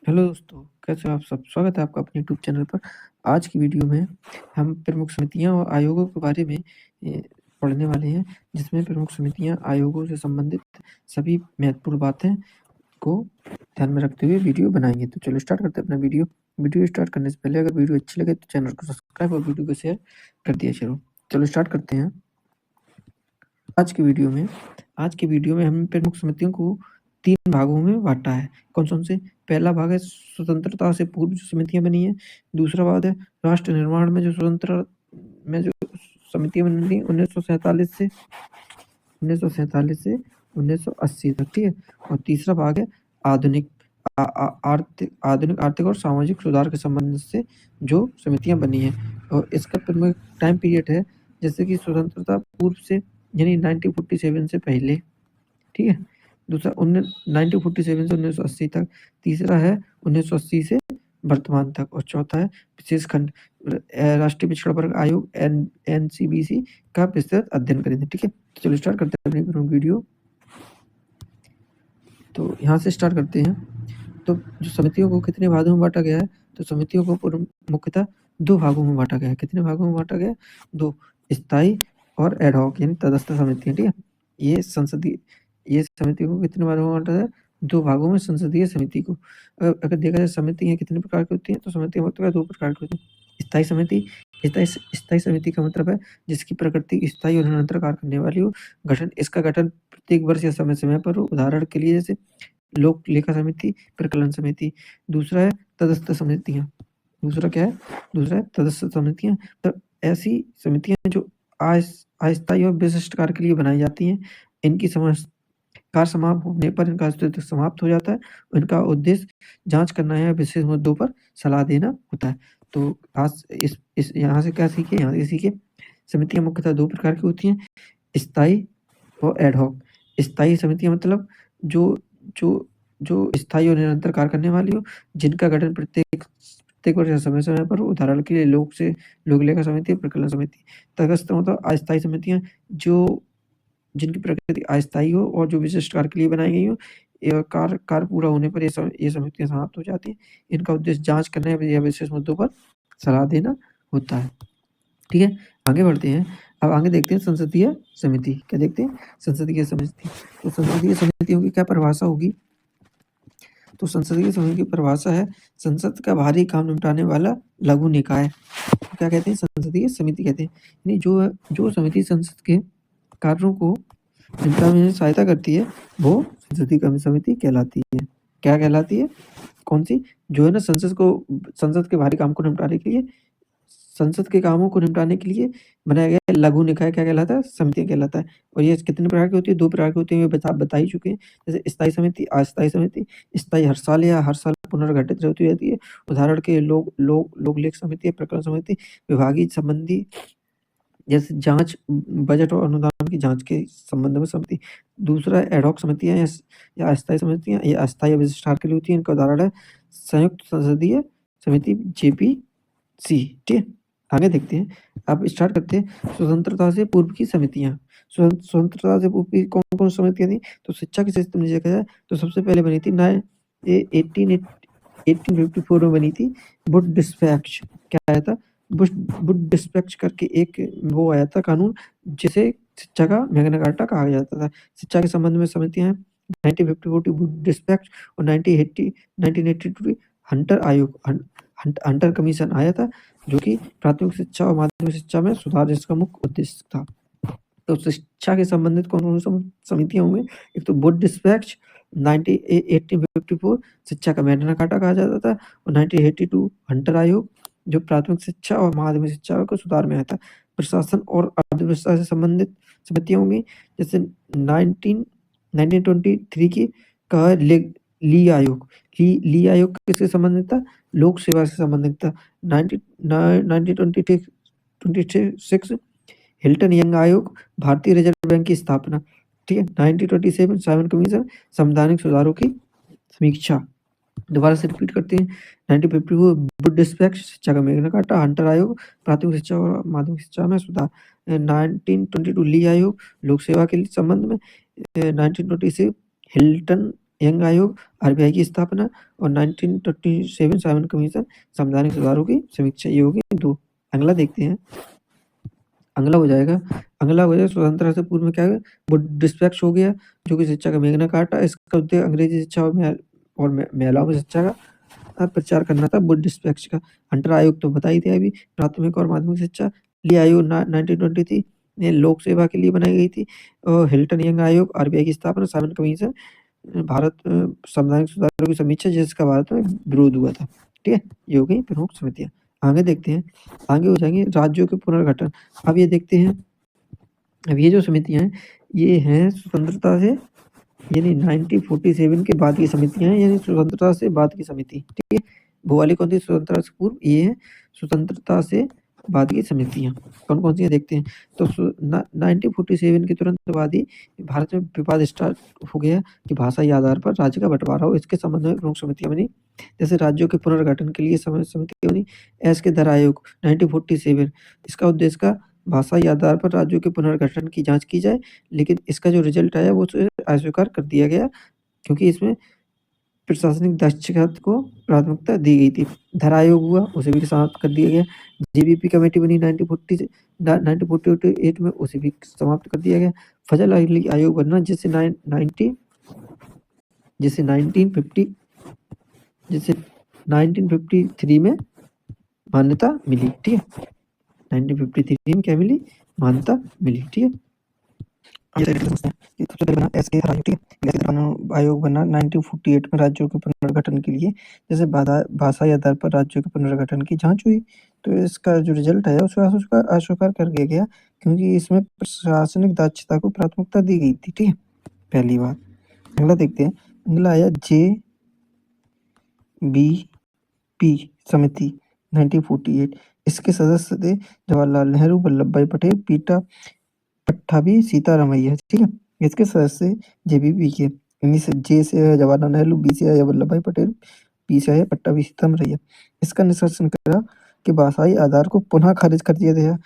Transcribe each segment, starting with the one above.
Hello दोस्तों, कैसे हो आप सब? स्वागत है आपका अपने यूट्यूब चैनल पर। आज की वीडियो में हम प्रमुख समितियाँ और आयोगों के बारे में पढ़ने वाले हैं, जिसमें प्रमुख समितियाँ, आयोगों से संबंधित सभी महत्वपूर्ण बातें को ध्यान में रखते हुए वीडियो बनाएंगे। तो चलो स्टार्ट करते हैं अपना वीडियो। वीडियो स्टार्ट करने से पहले अगर वीडियो अच्छी लगे तो चैनल को सब्सक्राइब और वीडियो को शेयर कर दिया चलो स्टार्ट करते हैं। आज की वीडियो में हमने प्रमुख समितियों को 3 भागों में बाँटा है। कौन-कौन से? पहला भाग है स्वतंत्रता से पूर्व जो समितियाँ बनी हैं। दूसरा भाग है राष्ट्र निर्माण में जो समितियाँ बनी थी 1947 से 1980 तक, ठीक है? और तीसरा भाग है आधुनिक आर्थिक और सामाजिक सुधार के संबंध से जो समितियाँ बनी हैं। और इसका प्रमुख टाइम पीरियड है जैसे कि स्वतंत्रता पूर्व से यानी 1947 से पहले, ठीक है? दूसरा 1947 से 1980 तक। तीसरा है 1980 से वर्तमान तक। और चौथा है विशेष खंड राष्ट्रीय पिछड़ा वर्ग आयोग एनसीबीसी का विस्तृत अध्ययन करेंगे, ठीक है? तो चलो स्टार्ट करते हैं अपनी प्रमुख वीडियो। तो यहाँ से स्टार्ट करते हैं। तो जो समितियों को कितने भागों में बांटा गया है? तो समितियों को मुख्यतः 2 भागों में बांटा गया है। कितने भागों में बांटा गया है? 2, स्थायी और एड हॉक यानी तटस्थ समितियाँ, ठीक है? ये समिति को कितने भागों में बांटा है? 2 भागों में संसदीय समिति को। अगर देखा जाए समितियाँ कितने प्रकार की होती हैं, तो समितियाँ मुख्यतः 2 प्रकार की होती हैं। स्थायी समिति का मतलब है जिसकी प्रकृति स्थायी और निरंतर कार्य करने वाली हो। इसका गठन प्रत्येक वर्ष या समय-समय पर हो। उदाहरण के लिए जैसे लोक लेखा समिति, प्रकलन समिति। दूसरा है तटस्थ समितियाँ। दूसरा क्या है? दूसरा है तटस्थ समितियाँ। तो ऐसी समितियाँ जो अस्थायी और विशिष्ट कार्य के लिए बनाई जाती हैं। इनकी कार्य समाप्त होने पर इनका अस्तित्व समाप्त हो जाता है। इनका उद्देश्य जाँच करना या विशेष मुद्दों पर सलाह देना होता है। तो आज इस यहाँ से क्या सीखे? यहाँ से सीखे समितियाँ मुख्यतः 2 प्रकार की होती हैं, स्थायी और एड हॉक। स्थायी समितियाँ मतलब जो जो जो स्थायी और निरंतर कार्य करने वाली हो, जिनका गठन प्रत्येक वर्ष या समय-समय पर हो। उदाहरण के लिए लोक लेखा समिति, प्रकलन समिति। तटस्थ मतलब अस्थायी समितियाँ जिनकी प्रकृति अस्थायी हो और जो विशिष्ट कार्य के लिए बनाई गई हो। कार्य पूरा होने पर ये समितियाँ समाप्त हो जाती हैं। इनका उद्देश्य जाँच करना या विशेष मुद्दों पर सलाह देना होता है, ठीक है? आगे बढ़ते हैं। अब आगे देखते हैं संसदीय समिति। क्या देखते हैं? संसदीय समिति। तो संसदीय समितियों की क्या परिभाषा होगी? तो संसदीय समिति की परिभाषा है संसद का भारी काम निपटाने वाला लघु निकाय। क्या कहते हैं? संसदीय समिति कहते हैं। यानी जो समिति संसद के कार्यों को निपटाने में सहायता करती है, वो संसदीय समिति कहलाती है। क्या कहलाती है? कौन-सी? जो है ना संसद के भारी काम को निपटाने के लिए, संसद के कामों को निपटाने के लिए बनाया गया लघु निकाय क्या कहलाता है? समिति कहलाता है। और ये कितने प्रकार की होती है? 2 प्रकार की होती है, ये बता ही चुके हैं। जैसे स्थायी समिति, अस्थायी समिति। स्थायी हर साल पुनर्गठित होती रहती है। उदाहरण के लोक लेख समिति, प्रकरण समिति, विभागीय संबंधी जैसे जाँच, बजट और अनुदान की जाँच के संबंध में समिति। दूसरा एड हॉक समितियाँ या अस्थायी समितियाँ। ये अस्थायी या विशिष्ट कार्य के लिए होती है। इनका उदाहरण है संयुक्त संसदीय समिति जेपीसी, ठीक है? आगे देखते हैं। अब स्टार्ट करते हैं स्वतंत्रता से पूर्व की समितियाँ। स्वतंत्रता से पूर्व की कौन-कौन समितियाँ थी? तो शिक्षा के क्षेत्र में देखा जाए तो सबसे पहले बनी थी 1854 में बनी थी वुड डिस्पैच। क्या आया था? वुड डिस्पैच करके एक वो आया था कानून, जिसे शिक्षा का मैग्ना कार्टा कहा जाता था। शिक्षा के संबंध में समितियाँ हैं 1954 की वुड डिस्पैच और 1982 हंटर आयोग हंटर कमीशन आया था, जो कि प्राथमिक शिक्षा और माध्यमिक शिक्षा में सुधार जिसका मुख्य उद्देश्य था। तो शिक्षा के संबंधित कौन-कौन सी समितियाँ होंगी? एक तो वुड डिस्पैच 1854 शिक्षा का मैग्ना कार्टा कहा जाता था और 1982 हंटर आयोग जो प्राथमिक शिक्षा और माध्यमिक शिक्षा को सुधार में आया था। प्रशासन और अर्थव्यवस्था से संबंधित समितियाँ होंगी जैसे 1923 की का है ली आयोग। ली आयोग किससे संबंधित था? लोक सेवा से संबंधित था। 1926 हिल्टन यंग आयोग, भारतीय रिजर्व बैंक की स्थापना, ठीक है? 1927 साइमन कमीशन, संवैधानिक सुधारों की समीक्षा। दोबारा से रिपीट करते हैं। 1954 वुड डिस्पैच शिक्षा का मैग्ना कार्टा, हंटर आयोग प्राथमिक शिक्षा और माध्यमिक शिक्षा में सुधार। 1922 ली आयोग लोक सेवा के संबंध में। 1926 हिल्टन यंग आयोग, आरबीआई की स्थापना और 1927 साइमन कमीशन, संवैधानिक सुधारों की समीक्षा। ये होगी 2। अगला देखते हैं, अगला हो जाएगा स्वतंत्रता से पूर्व में क्या है, वो डिस्पैच हो गया, जो कि शिक्षा का मैग्ना कार्टा। इसका उद्देश्य अंग्रेजी शिक्षा और महिलाओं की शिक्षा का प्रचार करना था। बुड डिस्पैच का हंटर आयोग तो बता ही दिया अभी, प्राथमिक और माध्यमिक शिक्षा। ली आयोग 1923 में लोक सेवा के लिए बनाई गई थी। और हिल्टन यंग आयोग, आरबीआई की स्थापना, साइमन कमीशन, भारत संवैधानिक सुधारों की समीक्षा, जिसका भारत में विरोध हुआ था। ठीक है, ये हो गई प्रमुख समितियां। आगे देखते हैं, आगे हो जाएंगे राज्यों के पुनर्गठन। अब ये देखते हैं, अब ये जो समितियां हैं ये हैं स्वतंत्रता से यानी 1947 के बाद की समितियां हैं, यानी स्वतंत्रता से बाद की समिति। ठीक है, वो वाली कौन सी, स्वतंत्रता से पूर्व, ये है स्वतंत्रता से बाद की समितियां। कौन कौन सी है देखते हैं। तो 1947 के तुरंत बाद ही भारत में विवाद स्टार्ट हो गया कि भाषाई आधार पर राज्य का बंटवारा हो। इसके संबंध में प्रमुख समितियां बनी, जैसे राज्यों के पुनर्गठन के लिए समिति बनी, एस के दर आयोग 1947। इसका उद्देश्य का भाषाई आधार पर राज्यों के पुनर्गठन की जांच की जाए, लेकिन इसका जो रिजल्ट आया वो अस्वीकार कर दिया गया, क्योंकि इसमें प्रशासनिक दक्षता को प्राथमिकता दी गई थी। धर आयोग हुआ, उसे भी समाप्त कर दिया गया। जेबीपी कमेटी बनी 1948 में, उसे भी समाप्त कर दिया गया। फजल अली आयोग बनना, जिससे 1953 में मान्यता मिली। ठीक है, 1953 में क्या मिली, मान्यता मिली। ठीक है, सबसे पहले बना एसके आयोग। ठीक है, आयोग बना 1948 में राज्यों के पुनर्गठन के लिए, जैसे भाषाई आधार पर राज्यों के पुनर्गठन की जांच हुई, तो इसका जो रिजल्ट है उसका अस्वीकार कर दिया गया, क्योंकि इसमें प्रशासनिक दक्षता को प्राथमिकता दी गई थी। ठीक है, पहली बात। अगला देखते हैं, अगला आया JBP समिति 1948। इसके सदस्य थे जवाहरलाल नेहरू, वल्लभ भाई पटेल, पट्टाभी सीतारामैया। ठीक है, इसके सदस्य जेबीपी के, इनमें से जे से है जवाहरलाल नेहरू, बी से है वल्लभ भाई पटेल, पी से है पट्टाभी सीतारामैया। इसका निष्कर्षण करा कि भाषाई आधार को पुनः खारिज कर दिया गया,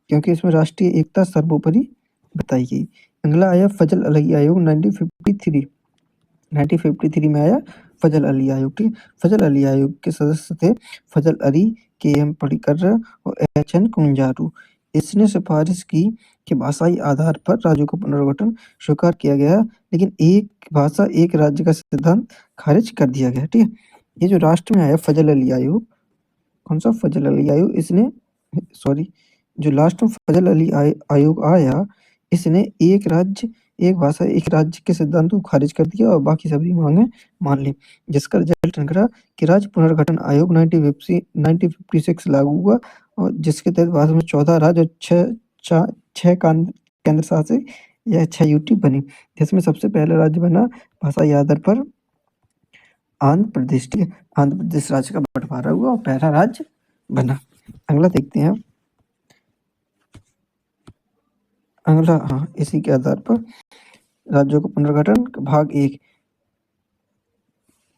क्योंकि इसमें राष्ट्रीय एकता सर्वोपरि बताई गई। अगला आया फजल अली आयोग 1953 में आया फजल अली आयोग। ठीक, फजल अली आयोग के सदस्य थे फजल अली, KM पडिक्कर और HN कुंजारू। इसने सिफारिश की कि भाषाई आधार पर राज्यों का पुनर्गठन स्वीकार किया गया, लेकिन एक भाषा एक राज्य का सिद्धांत खारिज कर दिया गया। ठीक है, ये जो राष्ट्र में आया फजल अली आयोग, कौन सा फजल अली आयोग, इसने जो लास्ट में फजल अली आयोग आया, इसने एक राज्य एक भाषा एक राज्य के सिद्धांत को खारिज कर दिया और बाकी सभी मांगे मान ली, जिसका रिजल्ट निकला कि राज्य पुनर्गठन आयोग 1956 लागू हुआ, और जिसके तहत भारत में 14 राज्य और 6 केंद्र शासित या 6 यूटी बनी, जिसमें सबसे पहला राज्य बना भाषाई आधार पर आंध्र प्रदेश। ठीक है, आंध्र प्रदेश राज्य का बंटवारा हुआ और पहला राज्य बना। अगला देखते हैं, अगला इसी के आधार पर राज्यों का पुनर्गठन भाग 1,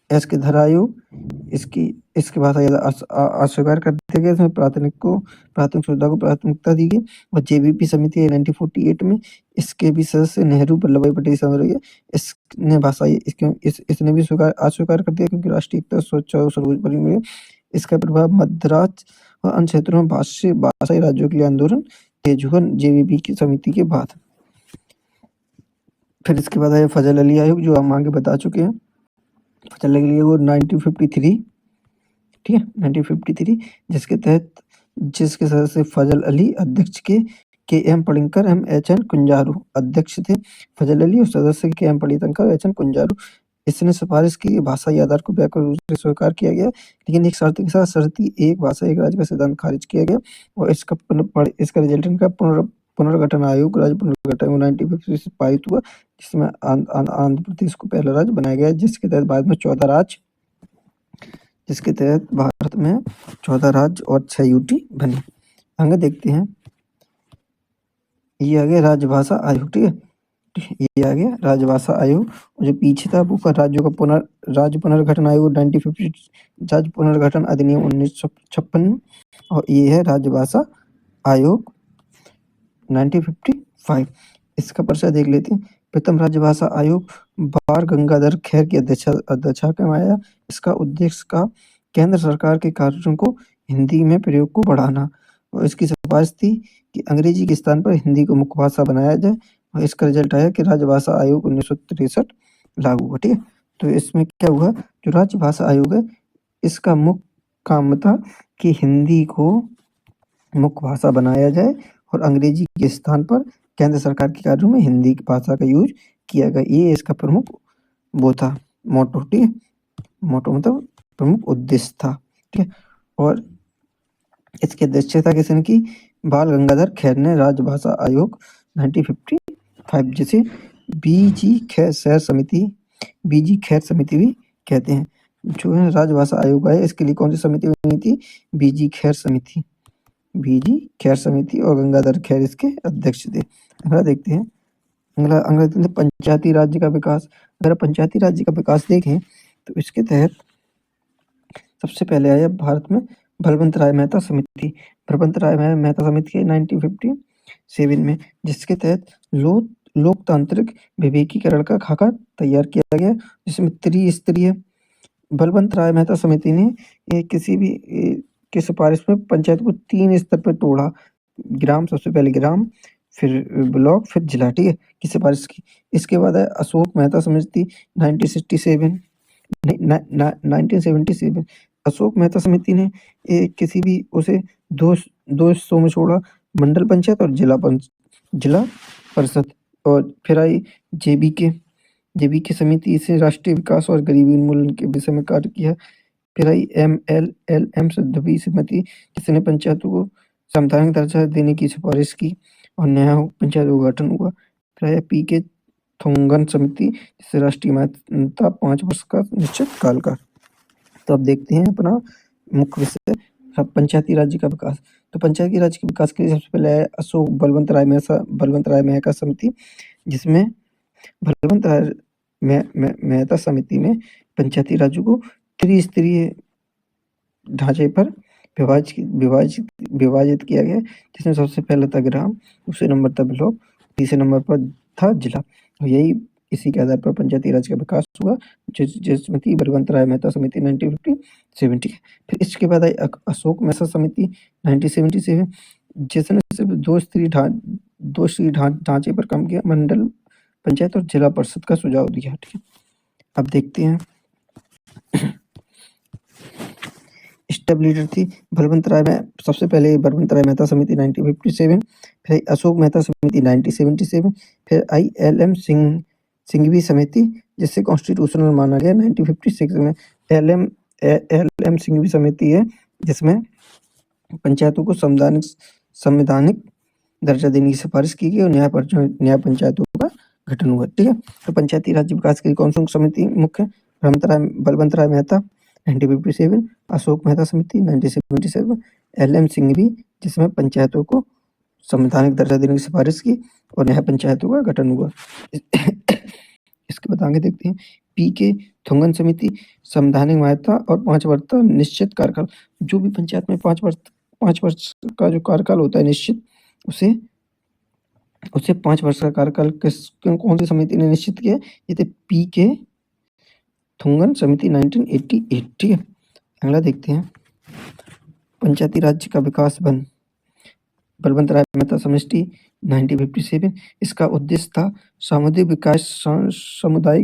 एस के धर आयोग, इसके बाद अस्वीकार कर दिया गया, इसमें प्राथमिक सुविधा को प्राथमिकता दी गई। और जेबीपी समिति है 1948 में, इसके भी सदस्य नेहरू, वल्लभ भाई पटेल सामरिया। इसने इसने भी अस्वीकार कर दिया, क्योंकि राष्ट्रीय एकता स्वच्छ और सर्वोपरि में इसका प्रभाव मद्रास और अन्य क्षेत्रों में भाषाई राज्यों के लिए आंदोलन तेज हुआ जेबीपी की समिति के बाद। फिर इसके बाद आया फजल अली आयोग, जो हम आगे बता चुके हैं। फजल अली आयोग 1953, ठीक है, 1953, जिसके सदस्य फजल अली, अध्यक्ष के KM पडिक्कर, HN कुंजारू अध्यक्ष थे फजल अली, और सदस्य KM पडिक्कर, HN कुंजारू। इसने सिफारिश की भाषाई आधार को व्यापक रूप से स्वीकार किया गया, लेकिन एक शर्त के साथ, शर्ती एक भाषा एक राज्य का सिद्धांत खारिज किया गया, और इसका रिजल्ट का पुनर्गठन आयोग, राज्य पुनर्गठन 1950 से पारित हुआ, जिसमें आंध्र प्रदेश को पहला राज्य बनाया गया, जिसके तहत भारत में 14 राज्य और 6 यूटी बने। आगे देखते हैं, ये आ गया राजभाषा आयोग। ठीक है, ये आ गया राजभाषा आयोग, और जो पीछे था वो राज्यों का राज्य पुनर्गठन आयोग 1950, राज्य पुनर्गठन अधिनियम 1956, और ये है राजभाषा आयोग 1955। इसका परिचय देख लेते हैं। प्रथम राजभाषा आयोग बाल गंगाधर खेर की अध्यक्षता में आया। इसका उद्देश्य का केंद्र सरकार के कार्यों को हिंदी में प्रयोग को बढ़ाना और इसकी सिफारिश थी कि अंग्रेजी के स्थान पर हिंदी को मुख्य भाषा बनाया जाए और इसका रिजल्ट आया कि राज्य भाषा आयोग 1963 लागू हुआ। ठीक है, तो इसमें क्या हुआ, जो राज्य भाषा आयोग है इसका मुख्य काम था कि हिंदी को मुख्य भाषा बनाया जाए और अंग्रेजी के स्थान पर केंद्र सरकार के कार्यों में हिंदी की भाषा का यूज किया गया। ये इसका प्रमुख वो था मोटो। ठीक है, मोटो मतलब प्रमुख उद्देश्य था। ठीक है, और इसकी अध्यक्षता किसने की, बाल गंगाधर खेर ने। राजभाषा आयोग 1955 जिसे बीजी खैर समिति भी कहते हैं। जो है राजभाषा आयोग है इसके लिए कौन सी समिति बनी थी, बीजी खैर समिति और गंगाधर खेर इसके अध्यक्ष थे। अगला देखते हैं, अगला पंचायती राज्य का विकास। अगर पंचायती राज्य का विकास देखें तो इसके तहत सबसे पहले आया भारत में बलवंत राय मेहता समिति। बलवंत राय मेहता समिति है 1957 में, जिसके तहत लोकतांत्रिक विवेकीकरण का खाका तैयार किया गया, जिसमें त्रिस्तरीय। बलवंत राय मेहता समिति ने किसी भी की सिफारिश में पंचायत को 3 स्तर पर तोड़ा। ग्राम, सबसे पहले ग्राम, फिर ब्लॉक, फिर जिला। ठीक है, की सिफारिश की। इसके बाद है अशोक मेहता समिति 1977। अशोक मेहता समिति ने किसी भी उसे दो हिस्सों में छोड़ा, मंडल पंचायत और जिला परिषद। और फिर आई जेबीके समिति, इसे राष्ट्रीय विकास और गरीबी उन्मूलन के विषय में कार्य किया। फिर आई MLLM समिति, जिसने पंचायतों को संवैधानिक दर्जा देने की सिफारिश की और नया पंचायत का गठन हुआ। फिर आया PK थोंगन समिति, जिससे राष्ट्रीय मान्यता 5 वर्ष का निश्चित काल का। तो अब देखते हैं अपना मुख्य विषय पंचायती राज्य का विकास। तो पंचायती राज्य के विकास के लिए सबसे पहले आया अशोक बलवंत राय मेहता समिति, जिसमें बलवंत राय मेहता समिति में पंचायती राज्य को त्रिस्तरीय ढांचे पर विभाजित किया गया, जिसमें सबसे पहले था ग्राम, दूसरे नंबर था ब्लॉक, तीसरे नंबर पर था जिला। और यही इसी के आधार पर पंचायती राज का विकास हुआ, जिसमें थी बलवंत राय मेहता समिति 1957। फिर इसके बाद आई अशोक मेहता समिति 1977, जिसने सिर्फ दो स्तरीय ढांचे पर काम किया, मंडल पंचायत और जिला परिषद का सुझाव दिया। ठीक है, अब देखते हैं स्टेबलिटी थी सबसे पहले बलवंत राय मेहता समिति 1957, फिर अशोक मेहता समिति 1977, फिर LM सिंघवी समिति, जिससे कॉन्स्टिट्यूशनल माना गया 1956 में। LM सिंघवी समिति है जिसमें पंचायतों को संवैधानिक दर्जा देने की सिफारिश की गई और न्याय पंचायतों का गठन हुआ। ठीक है, तो पंचायती राज्य विकास के लिए कौन सी समिति मुख्य, बलवंत राय मेहता 1957, अशोक मेहता समिति 1977, LM सिंघवी, जिसमें पंचायतों को संवैधानिक दर्जा देने की सिफारिश की और न्याय पंचायतों का गठन हुआ। इसके बाद आगे देखते हैं PK थोंगन समिति, संवैधानिक मान्यता और 5 वर्ष का निश्चित कार्यकाल। जो भी पंचायत में 5 वर्ष का जो कार्यकाल होता है निश्चित, उसे 5 वर्ष का कार्यकाल कौन सी समिति ने निश्चित किया, ये थे PK थोंगन समिति 1988। ठीक है, अगला देखते हैं पंचायती राज्य का विकास वन, बलवंत राय मेहता समिति 1957। इसका उद्देश्य था सामुदायिक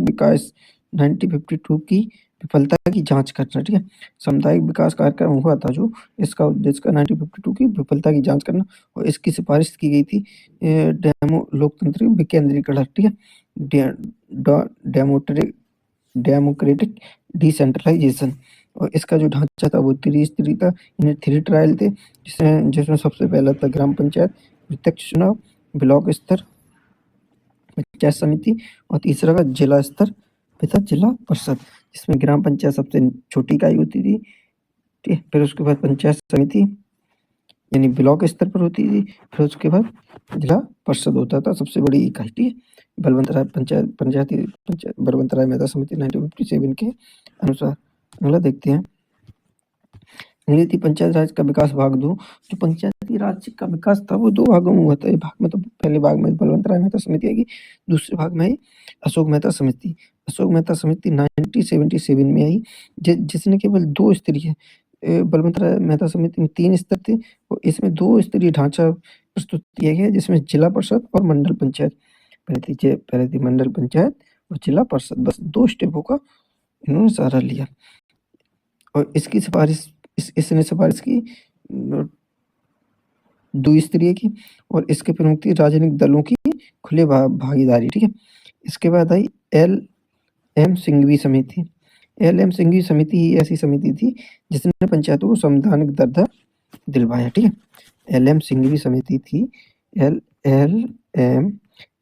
विकास 1952 की विफलता की जांच करना। ठीक है, सामुदायिक विकास कार्यक्रम हुआ था जो, इसका उद्देश्य का 1952 की विफलता की जांच करना और इसकी सिफारिश की गई थी लोकतांत्रिक विकेंद्रीकरण। ठीक है, डेमोक्रेटिक डिसेंट्रलाइजेशन। और इसका जो ढांचा था वो त्रिस्तरीय था, इन्हें 3 ट्रायल थे, जिसमें सबसे पहला था ग्राम पंचायत प्रत्यक्ष चुनाव, ब्लॉक स्तर पंचायत समिति और तीसरा का जिला स्तर तथा जिला परिषद, जिसमें ग्राम पंचायत सबसे छोटी इकाई होती थी। ठीक है, फिर उसके बाद पंचायत समिति यानी ब्लॉक स्तर पर होती थी, फिर उसके बाद जिला परिषद होता था सबसे बड़ी इकाई। ठीक है, बलवंत राय मेहता समिति 1957 के अनुसार। अगला देखते हैं नीति पंचायत राज का विकास भाग 2। जो पंचायत पंचायती राज का विकास था वो 2 भागों में हुआ था। एक भाग में तो पहले भाग में बलवंत राय मेहता समिति आएगी, दूसरे भाग में आई अशोक मेहता समिति। अशोक मेहता समिति 1977 में आई, जिसने केवल 2 स्तरीय बलवंत राय मेहता समिति में 3 स्तर थे और इसमें 2 स्तरीय ढांचा प्रस्तुत किया गया जिसमें जिला परिषद और मंडल पंचायत। पहले थी मंडल पंचायत और जिला परिषद, बस 2 स्टेपों का इन्होंने सहारा लिया और इसकी सिफारिश इसने सिफारिश की 2 स्तरीय की और इसके प्रमुख थी राजनीतिक दलों की खुले भागीदारी, ठीक है। इसके बाद आई एल.एम. सिंघवी समिति। एल.एम. सिंघवी समिति ही ऐसी समिति थी जिसने पंचायतों को संवैधानिक दर्जा दिलवाया, ठीक है। एल.एम. सिंघवी समिति थी, एल.एम.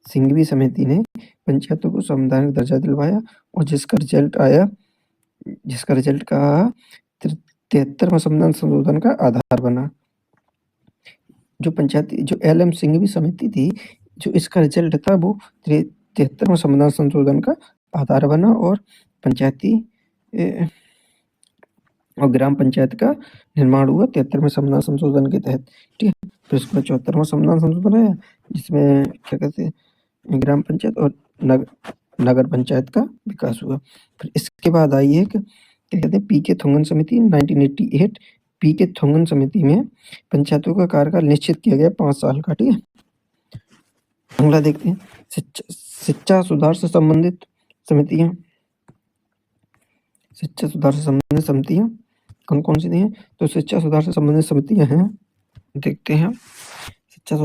सिंघवी समिति ने पंचायतों को संवैधानिक दर्जा दिलवाया और जिसका रिजल्ट का 73वां संविधान संशोधन का आधार बना। जो एल.एम. सिंघवी समिति थी, जो इसका रिजल्ट था वो 73वां संविधान संशोधन का आधार बना और पंचायती और ग्राम पंचायत का निर्माण हुआ 73वें संविधान संशोधन के तहत, ठीक है। फिर उसके बाद 74वां संविधान संशोधन आया जिसमें क्या कहते हैं ग्राम पंचायत और नगर पंचायत का विकास हुआ। फिर इसके बाद आई एक क्या कहते हैं पी.के. थोंगन समिति 1988। पी.के. थोंगन समिति में पंचायतों का कार्यकाल निश्चित किया गया 5 साल का, ठीक है। अगला देखते हैं शिक्षा सुधार से संबंधित समितियां। शिक्षा सुधार से संबंधित समितियां कौन कौन सी हैं? तो शिक्षा सुधार से संबंधित समितियां हैं, देखते हैं। शिक्षा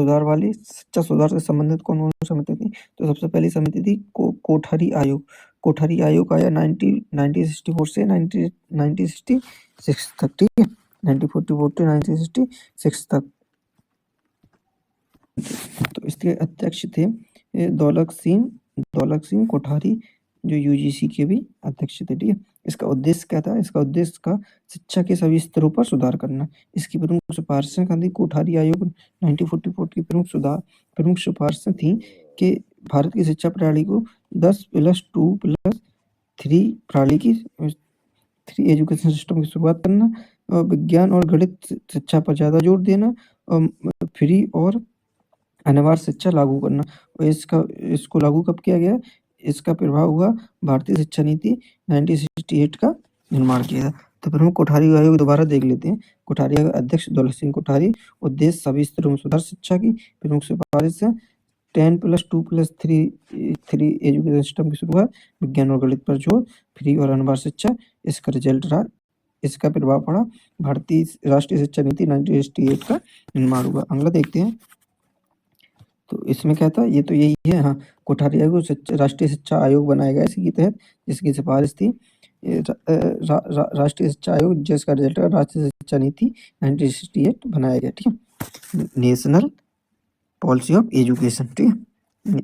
सुधार से संबंधित कौन कौन सी समिति थी? तो सबसे पहली समिति थी कोठारी आयोग। कोठारी आयोग आया 1964 से 1966 तक, ठीक है। 1944 से 1966 तक। तो इसके अध्यक्ष थे दौलत सिंह कोठारी, जो यूजीसी के भी अध्यक्ष थे, ठीक है। इसका उद्देश्य क्या था? इसका उद्देश्य था शिक्षा के सभी स्तरों पर सुधार करना। इसकी प्रमुख सिफारिशें थी कोठारी आयोग 1944 की प्रमुख सिफारिशें थी कि भारत की शिक्षा प्रणाली को 10+2+3 प्रणाली की 3 एजुकेशन सिस्टम की शुरुआत करना और विज्ञान और गणित शिक्षा पर ज़्यादा जोर देना और फ्री और अनिवार्य शिक्षा लागू करना। और इसको लागू कब किया गया? इसका प्रभाव हुआ भारतीय शिक्षा नीति 1968 का निर्माण किया था। तो प्रमुख कोठारी आयोग दोबारा देख लेते हैं। कोठारी आयोग अध्यक्ष दौलत सिंह कोठारी। उद्देश्य सभी स्तरों में सुधार शिक्षा की। प्रमुख सिफारिश है 10+2+3 एजुकेशन सिस्टम की शुरुआत, विज्ञान और गणित पर जोर, फ्री और अनिवार्य शिक्षा। इसका रिजल्ट रहा, इसका प्रभाव पड़ा भारतीय राष्ट्रीय शिक्षा नीति 1968 का निर्माण हुआ। अगला देखते हैं। तो इसमें क्या था? ये तो यही है, हाँ। कोठारी आयोग राष्ट्रीय शिक्षा आयोग बनाया गया इसी के तहत, जिसकी सिफारिश थी राष्ट्रीय शिक्षा आयोग, जिसका रिजल्ट राष्ट्रीय शिक्षा नीति 1968 बनाया गया, ठीक है। नेशनल पॉलिसी ऑफ एजुकेशन, ठीक है।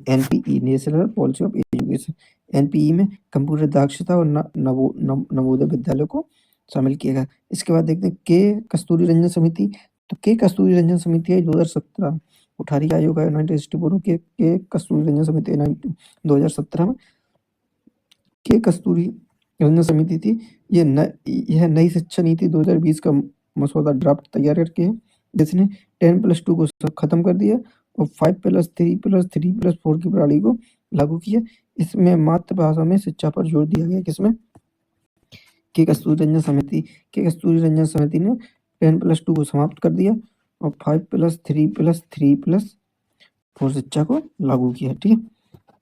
NPE, national policy of education. NPE में कंप्यूटर दक्षता और नवोदय विद्यालयों को शामिल किया गया। इसके बाद देखते हैं के कस्तूरी रंजन समिति। तो के कस्तूरी रंजन समिति है 2017। कोठारी आयोग आया 1964 के कस्तूरी रंजन समिति 2017 में। के कस्तूरी रंजन समिति थी, यह नई शिक्षा नीति 2020 का मसौदा ड्राफ्ट तैयार करके है, जिसने 10+2 को खत्म कर दिया और 5+3+3+4 की प्रणाली को लागू किया। इसमें मातृभाषा में शिक्षा पर जोर दिया गया। किसमें? के कस्तूरी रंजन समिति ने 10+2 को समाप्त कर दिया और 5+3+3+4 शिक्षा को लागू किया, ठीक है।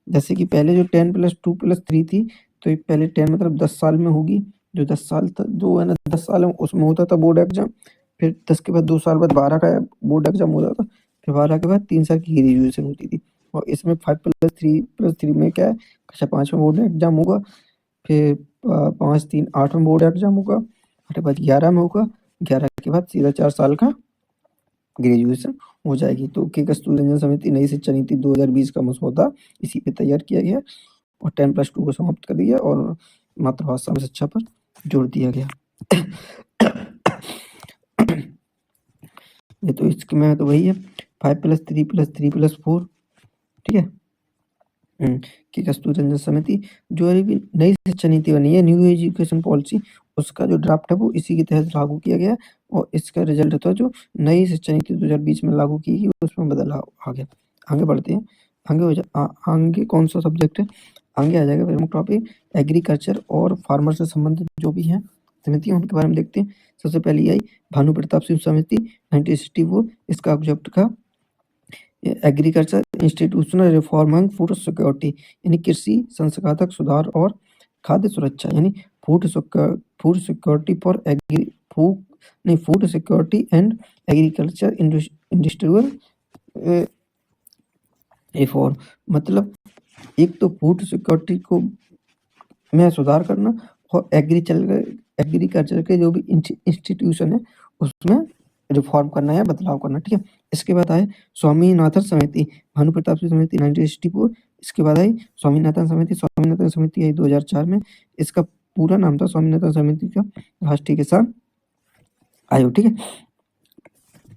जैसे कि पहले जो 10+2+3 थी, तो पहले 10 मतलब 10 साल में होगी, जो 10 साल था, जो है ना 10 साल में उसमें होता था बोर्ड एग्जाम। फिर 10 के बाद 2 साल बाद 12 का बोर्ड एग्जाम होता था। फिर 12 के बाद 3 साल की ग्रेजुएशन होती थी। और इसमें 5+3+3 में क्या है, कक्षा 5 में बोर्ड एग्जाम होगा, फिर 5, 3, 8 में बोर्ड एग्जाम होगा, 8 के बाद 11 में होगा, 11 के बाद सीधा 4 साल का ग्रेजुएशन हो जाएगी। तो के कस्तूरी रंजन समिति नई शिक्षा नीति 2020 का मसौदा इसी पे तैयार किया गया और 10+2 को समाप्त कर दिया और मातृभाषा में शिक्षा पर जोर दिया गया। ये तो इसमें तो वही है 5+3+3+4, ठीक है। के कस्तूरी रंजन समिति जो अभी नई शिक्षा नीति बनी है, न्यू एजुकेशन पॉलिसी, उसका जो ड्राफ्ट है वो इसी के तहत लागू किया गया और इसका रिजल्ट था जो नई शिक्षा नीति 2020 में लागू की गई उसमें बदलाव आ गया। आगे बढ़ते हैं। आगे कौन सा सब्जेक्ट है? आगे आ जाएगा प्रमुख टॉपिक एग्रीकल्चर और फार्मर से संबंधित जो भी हैं समितियां उनके बारे में देखते हैं। सबसे पहली आई भानु प्रताप सिंह समिति 1964। इसका ऑब्जेक्ट था agriculture institutional reform and food security यानी कृषि संसाधक सुधार और खाद्य सुरक्षा यानी food security for food security and agriculture industrial reform. मतलब एक तो फूड सिक्योरिटी को में सुधार करना और एग्रीकल्चर के जो भी इंस्टीट्यूशन है उसमें रिफॉर्म करना या बदलाव करना। ठीक है। इसके बाद आए स्वामीनाथन समिति भानु प्रताप सिंह समिति 1964। इसके बाद आई स्वामीनाथन समिति आई 2004 में। इसका पूरा नाम था स्वामीनाथन समिति का राष्ट्रीय किसान आयोग। ठीक है।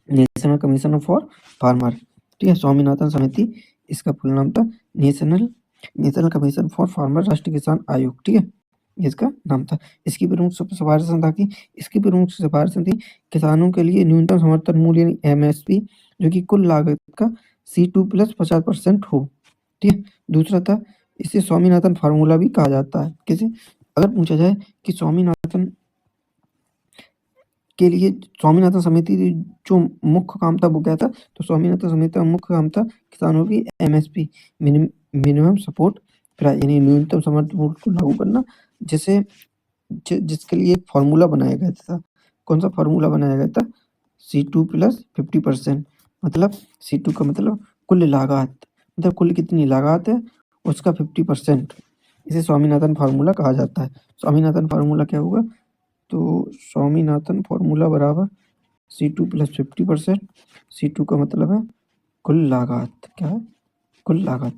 National commission for farmer. ठीक है। स्वामीनाथन समिति इसका पूरा नाम था नेशनल कमीशन फॉर फार्मर राष्ट्रीय किसान आयोग। ठीक है। इसका नाम था। इसकी प्रमुख सिफारिशें था कि इसकी प्रमुख सिफारिशें थी किसानों के लिए न्यूनतम समर्थन मूल्य यानी एमएसपी जो कि कुल लागत का C2 प्लस 50% हो। ठीक है। दूसरा था इसे स्वामीनाथन फार्मूला भी कहा जाता है। कैसे? अगर पूछा जाए कि स्वामीनाथन के लिए स्वामीनाथन समिति जो मुख्य काम था वो क्या था, तो स्वामीनाथन समिति का मुख्य काम था किसानों की एमएसपी मिनिमम सपोर्ट प्राइस यानी न्यूनतम समर्थन मूल्य को लागू करना, जिसके लिए एक फार्मूला बनाया गया था। कौन सा फार्मूला बनाया गया था? C2 plus 50%। मतलब C2 का मतलब कुल लागत, मतलब कुल कितनी लागत है उसका 50%। इसे स्वामीनाथन फार्मूला कहा जाता है। स्वामीनाथन फार्मूला क्या होगा? तो स्वामीनाथन फार्मूला बराबर C2 प्लस 50%। C2 का मतलब है कुल लागत। क्या है? कुल लागत।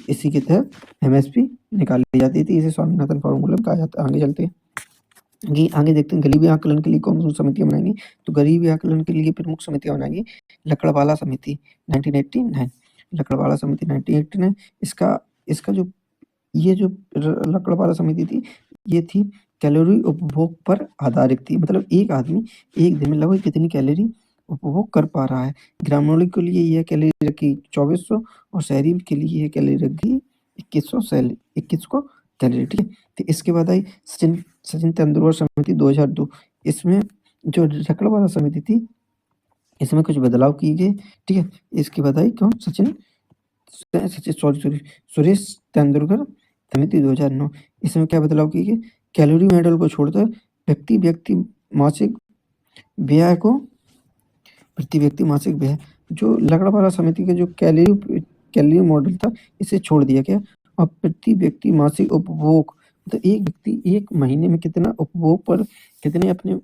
इसी के तहत एमएसपी निकाली जाती थी। इसे स्वामीनाथन फार्मूला कहा जाता है। आगे चलते हैं। आगे देखते हैं गरीबी आकलन के लिए कौन सी समितियां बनाएंगी। तो गरीबी आकलन के लिए प्रमुख समितियां बनाएंगी लकड़वाला समिति 1989। लकड़वाला समिति 1989। इसका जो लकड़वाला समिति थी ये थी कैलोरी उपभोग पर आधारित थी। मतलब एक आदमी एक दिन में लगभग कितनी कैलोरी उपभोग कर पा रहा है। ग्रामीणों के लिए यह कैलोरी रखी 2400 और शहरी के लिए यह कैलोरी रखी 2100 कैलोरी। ठीक है। तो इसके बाद आई सचिन तेंदुलकर समिति 2002। इसमें जो लकड़वाला समिति थी इसमें कुछ बदलाव किए गए। ठीक है। इसके बाद आई कौन? सुरेश तेंदुलकर समिति 2009। इसमें क्या बदलाव किए गए? कैलोरी मॉडल को छोड़कर व्यक्ति मासिक व्यय को प्रति व्यक्ति मासिक व्यय जो लकड़वाला समिति के जो कैलोरी मॉडल था इसे छोड़ दिया गया और प्रति व्यक्ति मासिक उपभोग तो एक व्यक्ति एक महीने में कितना उपभोग पर कितने अपने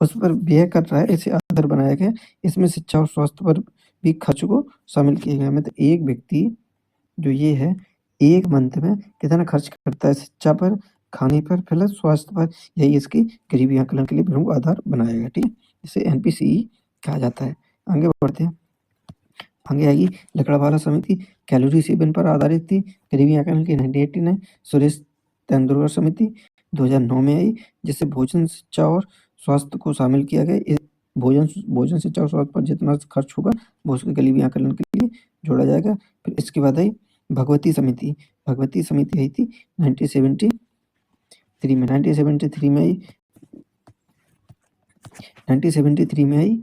उस पर व्यय कर रहा है इसे आधार बनाया गया। इसमें शिक्षा और स्वास्थ्य पर भी खर्च को शामिल किया गया। मतलब एक व्यक्ति जो ये है एक मंथ में कितना खर्च करता है शिक्षा पर, खाने पर, प्लस स्वास्थ्य पर। यही इसकी गरीबी आकलन के लिए प्रमुख आधार बनाया गया। ठीक है। इसे NPCE कहा जाता है। आगे बढ़ते हैं। आगे आएगी लकड़वाला समिति कैलोरी सेवन पर आधारित थी। गरीबी आकलन की 1989। सुरेश तेंदुलकर समिति 2009 में आई जिससे भोजन शिक्षा और स्वास्थ्य को शामिल किया गया। भोजन शिक्षा और स्वास्थ्य पर जितना खर्च होगा वो उसके गरीबी आकलन के लिए जोड़ा जाएगा। फिर इसके बाद आई भगवती समिति आई थी 1973 में। 1973 में आई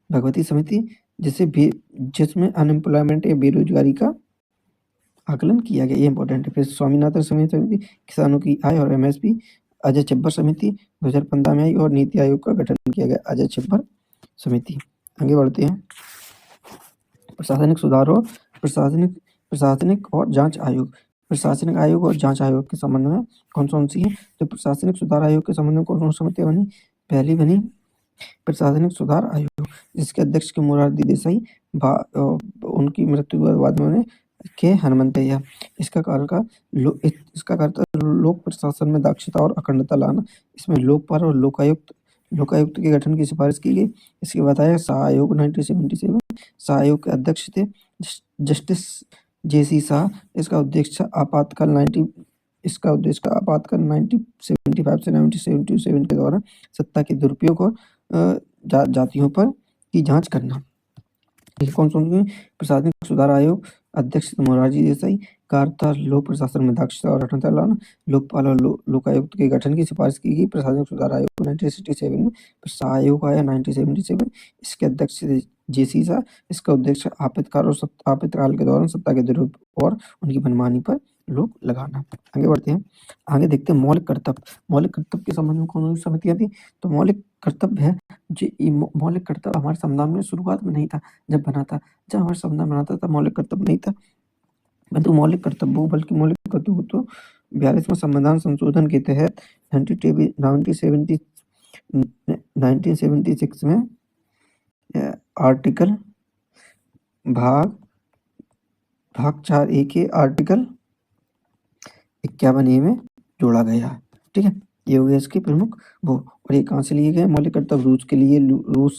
भगवती समिति जिसमें अनएम्प्लॉयमेंट या बेरोजगारी का आकलन किया गया। ये इंपॉर्टेंट है। फिर स्वामीनाथन समिति किसानों की आय और एमएसपी। अजय चब्बर समिति 2015 में आई और नीति आयोग का गठन किया गया। अजय चब्बर समिति। आगे बढ़ते हैं। प्रशासनिक सुधार और प्रशासनिक और जांच आयोग। प्रशासनिक आयोग और जांच आयोग के संबंध में कौन सी है? तो प्रशासनिक सुधार आयोग के संबंध में कौन समितियां बनी? पहली बनी प्रशासनिक सुधार आयोग जिसके अध्यक्ष के मोरारजी देसाई। उनकी मृत्यु के बाद में के हनुमंतैया। इसका कार्य था लोक प्रशासन में दक्षता और अखंडता लाना। इसमें लोकपाल और लोकायुक्त के गठन की सिफारिश की गई। इसके बाद आया शाह आयोग 1977। शाह आयोग के अध्यक्ष थे जस्टिस JC शाह। इसका उद्देश्य आपातकाल इसका उद्देश्य का आपातकाल 1975 से 1977 के दौरान सत्ता के दुरुपयोग और जातियों पर की जांच करना। कौन कौन प्रशासनिक सुधार आयोग अध्यक्ष मोरारजी देसाई, कार्य लोक प्रशासन में दक्षता और अखंडता लाना, लोकपाल और लोकायुक्त के गठन की सिफारिश की गई। प्रशासनिक सुधार आयोग 1967 में आयोग आया 1977, इसके अध्यक्ष जेसी शाह। इसका उद्देश्य आपातकाल और आपातकाल के दौरान सत्ता के दुरुपयोग और उनकी मनमानी पर रोक लगाना। आगे बढ़ते हैं, आगे देखते हैं मौलिक कर्तव्य। मौलिक कर्तव्य के संबंध में कौन सी समितियां थी? तो मौलिक कर्तव्य है मौलिक कर्तव्य हमारे संविधान में शुरुआत में नहीं था, जब बना था, जब हमारे संविधान बनाता था मौलिक कर्तव्य नहीं था, परंतु मौलिक कर्तव्य बल्कि मौलिक कर्तव्य तो 42वें संविधान संशोधन के तहत 1976 में आर्टिकल भाग 4A के आर्टिकल 51A में जोड़ा गया। ठीक है, ये हो गया इसके प्रमुख वो। और ये कहाँ से लिए गए? मौलिक कर्तव्य रूस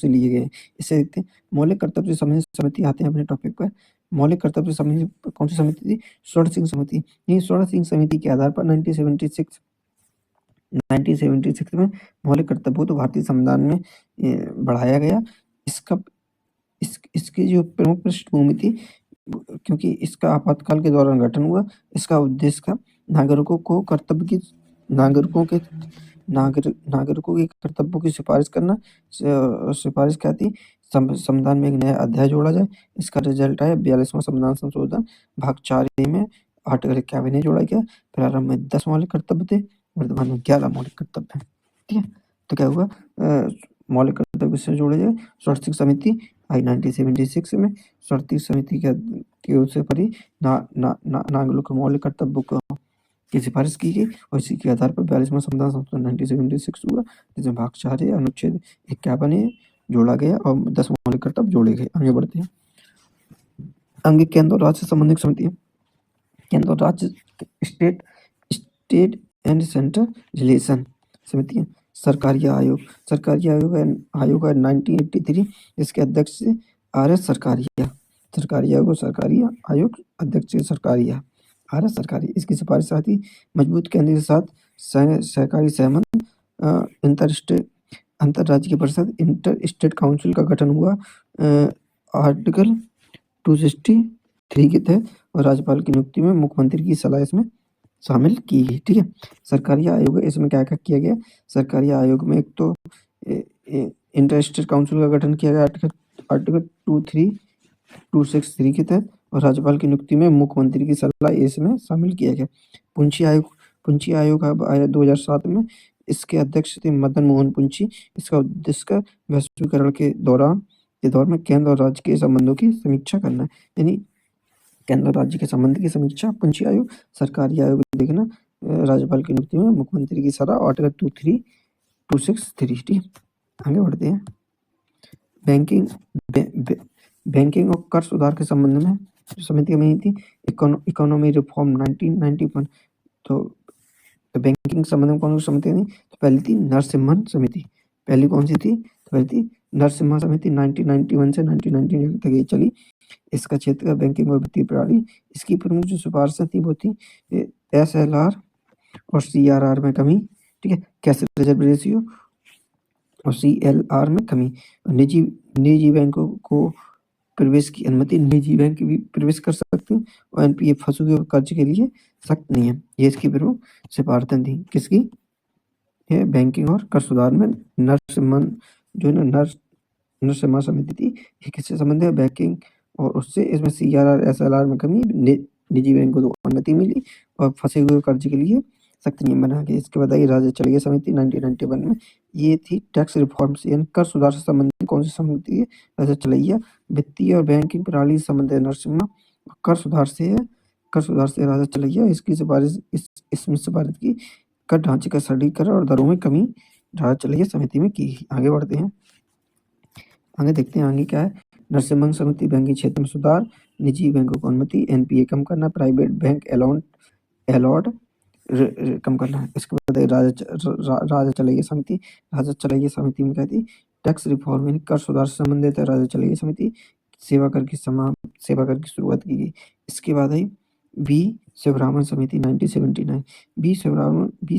से लिए गए। इसे देखते हैं, मौलिक कर्तव्य से संबंधित समिति आते हैं अपने टॉपिक पर। मौलिक कर्तव्य से संबंधित कौन सी समिति थी? स्वर्ण सिंह समिति। ये स्वर्ण सिंह समिति के आधार पर 1976 में मौलिक कर्तव्यों तो भारतीय संविधान में बढ़ाया गया। इसकी जो प्रमुख पृष्ठभूमि थी, क्योंकि इसका आपातकाल के दौरान गठन हुआ, इसका उद्देश्य का नागरिकों के कर्तव्यों की सिफारिश करना। सिफारिश क्या थी? संविधान में एक नया अध्याय जोड़ा जाए। इसका रिजल्ट आया 42वां संविधान संशोधन भाग 4A में आर्टिकल 51 जोड़ा गया। प्रारंभ में 10 मौलिक कर्तव्य थे, वर्तमान में 11 मौलिक कर्तव्य हैं। ठीक है, तो क्या हुआ? मौलिक कर्तव्य से जोड़े गए। स्वर्ण समिति आई 1976 में। स्वर्ण समिति की ओर से परी नागरिकों के मौलिक कर्तव्यों की सिफारिश की गई और इसी के आधार पर 42वां संविधान संशोधन 1976 हुआ, जिसमें भाग 4A अनुच्छेद 51A जोड़ा गया और 10 मौलिक कर्तव्य जोड़े गए। आगे बढ़ते हैं, आगे केंद्र और राज्य से संबंधित समिति। केंद्र और राज्य स्टेट एंड सेंट्रल रिलेशन समितियां। सरकारी आयोग है 1983, इसके अध्यक्ष RS सरकारिया। सरकारी आयोग अध्यक्ष सरकारिया RS सरकारी। इसकी सिफारिश आती मजबूत केंद्र के साथ सहकारी सहमत अंतरराज्यीय परिषद इंटर स्टेट काउंसिल का गठन हुआ आर्टिकल 263 के तहत, और राज्यपाल की नियुक्ति में मुख्यमंत्री की सलाह इसमें शामिल की गई। ठीक है, सरकारी आयोग है, इसमें क्या क्या किया गया? सरकारी आयोग में एक तो इंटर स्टेट काउंसिल का गठन किया गया आर्टिकल 263 के तहत, और राज्यपाल की नियुक्ति में मुख्यमंत्री की सलाह इसमें शामिल किया गया। पुंछी आयोग आया 2007 में। इसके अध्यक्ष थे मदन मोहन पुंछी। इसका उद्देश्य वैश्वीकरण के दौर में केंद्र और राज्य के संबंधों की समीक्षा करना, यानी केंद्र और राज्य के संबंध की समीक्षा। पुंछी आयोग। सरकारी आयोग देखना, राज्यपाल की नियुक्ति में मुख्यमंत्री की सलाह, आर्टिकल 263। ठीक है, आगे बढ़ते हैं। बैंकिंग और कर सुधार के संबंध में जो समिति बनी थी, इकोनॉमी रिफॉर्म 1991। तो बैंकिंग संबंध में कौन सी समिति थी? तो पहली थी नरसिम्हन समिति। पहली कौन सी थी? तो पहली थी नरसिम्हा समिति 1991 से 1999 तक ये चली। इसका क्षेत्र का बैंकिंग और वित्तीय प्रणाली। इसकी प्रमुख जो सिफारिशें थी वो थी SLR और CRR में कमी। ठीक है, कैश रिजर्व रेशियो और CLR में कमी। निजी बैंकों को प्रवेश की अनुमति, निजी बैंक भी प्रवेश कर सकते हैं, और NPA फंसे हुए कर्ज के लिए सख्त नियम। ये इसकी प्रमुख सिफारिशें थी। किसकी? ये बैंकिंग और कर सुधार में नरसिम्हा समिति थी। ये किससे संबंधित है? बैंकिंग और उससे। इसमें CRR SLR में कमी, निजी बैंक को अनुमति मिली और फंसे हुए कर्ज के लिए सख्त नियम बना गया। इसके बाद आई राज्य चलिए समिति 1991 में। ये थी टैक्स रिफॉर्म से, यानी कर सुधार से संबंधित कौन सी समिति है? राज्य चलैया। वित्तीय और बैंकिंग प्रणाली से संबंधित नरसिम्हा। कर सुधार से राज्य चलैया। इसकी सिफारिश इसमें सिफारिश की कर ढांचे का सरलीकरण और दरों में कमी राज्य चलैया समिति में की। आगे बढ़ते हैं, आगे देखते हैं आगे क्या है। नरसिम्हा समिति बैंकिंग क्षेत्र में सुधार, निजी बैंकों को अनुमति, NPA कम करना, प्राइवेट बैंक अलॉट कम करना है। इसके बाद राज्य चलैया समिति। राज्य चलैया समिति में कहती टैक्स रिफॉर्म यानी कर सुधार से संबंधित है राज्य चलैया समिति। सेवा कर की शुरुआत की गई। इसके बाद आई बी शिवरामन समिति 1979। बी